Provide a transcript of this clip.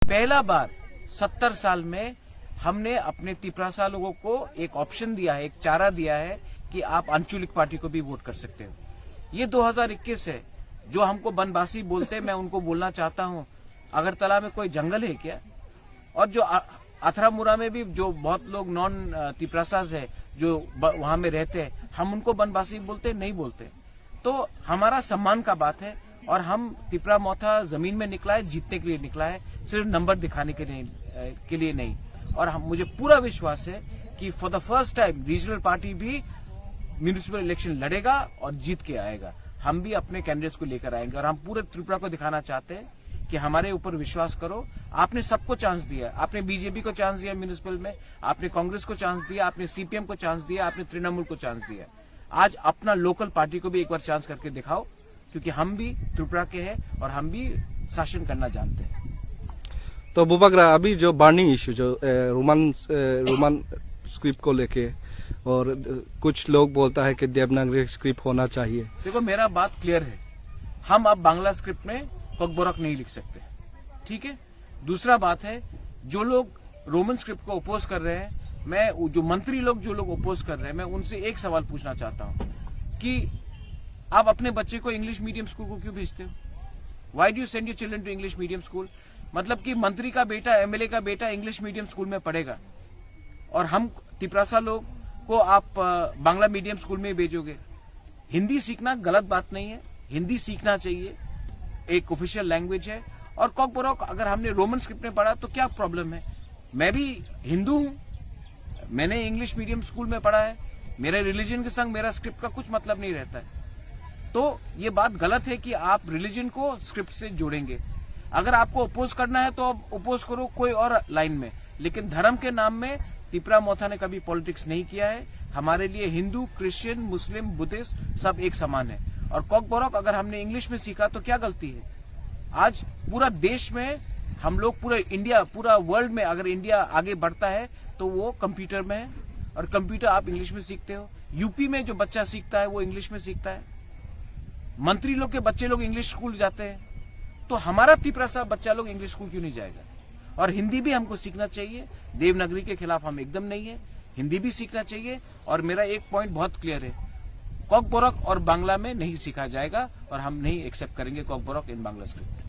पहला बार 70 साल में हमने अपने तिपरासा लोगों को एक ऑप्शन दिया है, एक चारा दिया है कि आप आंचलिक पार्टी को भी वोट कर सकते हो। ये 2021 है। जो हमको बनवासी बोलते हैं, मैं उनको बोलना चाहता हूं, अगरतला में कोई जंगल है क्या? और जो अथरामुरा में भी जो बहुत लोग नॉन तिपरासाज है जो वहां में रहते हैं, हम उनको बनवासी बोलते नहीं बोलते। तो हमारा सम्मान का बात है और हम तिपरा मोथा जमीन में निकला है, जीतने के लिए निकला है, सिर्फ नंबर दिखाने के लिए नहीं। और मुझे पूरा विश्वास है कि for the first time regional party भी म्यूनिसिपल इलेक्शन लड़ेगा और जीत के आएगा। हम भी अपने कैंडिडेट्स को लेकर आएंगे और हम पूरे त्रिपुरा को दिखाना चाहते हैं कि हमारे ऊपर विश्वास करो। आपने सबको चांस दिया, आपने बीजेपी को चांस दिया म्यूनिसिपल में, आपने कांग्रेस को चांस दिया, आपने सीपीएम को चांस दिया, आपने तृणमूल को चांस दिया। आज अपना लोकल पार्टी को भी एक बार चांस करके दिखाओ, क्योंकि हम भी त्रिपुरा के हैं और हम भी शासन करना जानते हैं। तो बुबाग्रा, अभी जो बर्निंग इश्यू जो रोमन स्क्रिप्ट को लेके, और कुछ लोग बोलता है कि देवनागरी स्क्रिप्ट होना चाहिए। देखो, मेरा बात क्लियर है, हम अब बांग्ला स्क्रिप्ट में कोकबोरक नहीं लिख सकते, ठीक है। दूसरा बात है, जो लोग रोमन स्क्रिप्ट को अपोज कर रहे हैं, मैं जो मंत्री लोग जो लोग अपोज कर रहे हैं, मैं उनसे एक सवाल पूछना चाहता हूं कि आप अपने बच्चे को इंग्लिश मीडियम स्कूल को क्यों भेजते हो? Why do you send your children to English medium school? मतलब कि मंत्री का बेटा, एमएलए का बेटा इंग्लिश मीडियम स्कूल में पढ़ेगा और हम तिपरासा लोग को आप बांग्ला मीडियम स्कूल में भेजोगे। हिंदी सीखना गलत बात नहीं है, हिंदी सीखना चाहिए, एक ऑफिशियल लैंग्वेज है। और कोकबोरक अगर हमने रोमन स्क्रिप्ट में पढ़ा तो क्या प्रॉब्लम है? मैं भी हिंदू हूं, मैंने इंग्लिश मीडियम स्कूल में पढ़ा है, मेरे रिलीजन के संग मेरा स्क्रिप्ट का कुछ मतलब नहीं रहता है। तो ये बात गलत है कि आप रिलीजन को स्क्रिप्ट से जोड़ेंगे। अगर आपको अपोज करना है तो आप अपोज करो कोई और लाइन में, लेकिन धर्म के नाम में तिपरा मोथा ने कभी पॉलिटिक्स नहीं किया है। हमारे लिए हिंदू, क्रिश्चियन, मुस्लिम, बुद्धिस्ट सब एक समान है। और कोकबोरक अगर हमने इंग्लिश में सीखा तो क्या गलती है? आज पूरा देश में हम लोग, पूरा इंडिया, पूरा वर्ल्ड में अगर इंडिया आगे बढ़ता है तो वो कंप्यूटर में है, और कंप्यूटर आप इंग्लिश में सीखते हो। यूपी में जो बच्चा सीखता है वो इंग्लिश में सीखता है, मंत्री लोग के बच्चे लोग इंग्लिश स्कूल जाते हैं, तो हमारा तिपरासा बच्चा लोग इंग्लिश स्कूल क्यों नहीं जाएगा? और हिंदी भी हमको सीखना चाहिए। देवनागरी के खिलाफ हम एकदम नहीं है, हिंदी भी सीखना चाहिए। और मेरा एक पॉइंट बहुत क्लियर है, कोकबोरक और बांग्ला में नहीं सीखा जाएगा और हम नहीं एक्सेप्ट करेंगे कोकबोरक इन बांग्ला स्क्रिप्ट।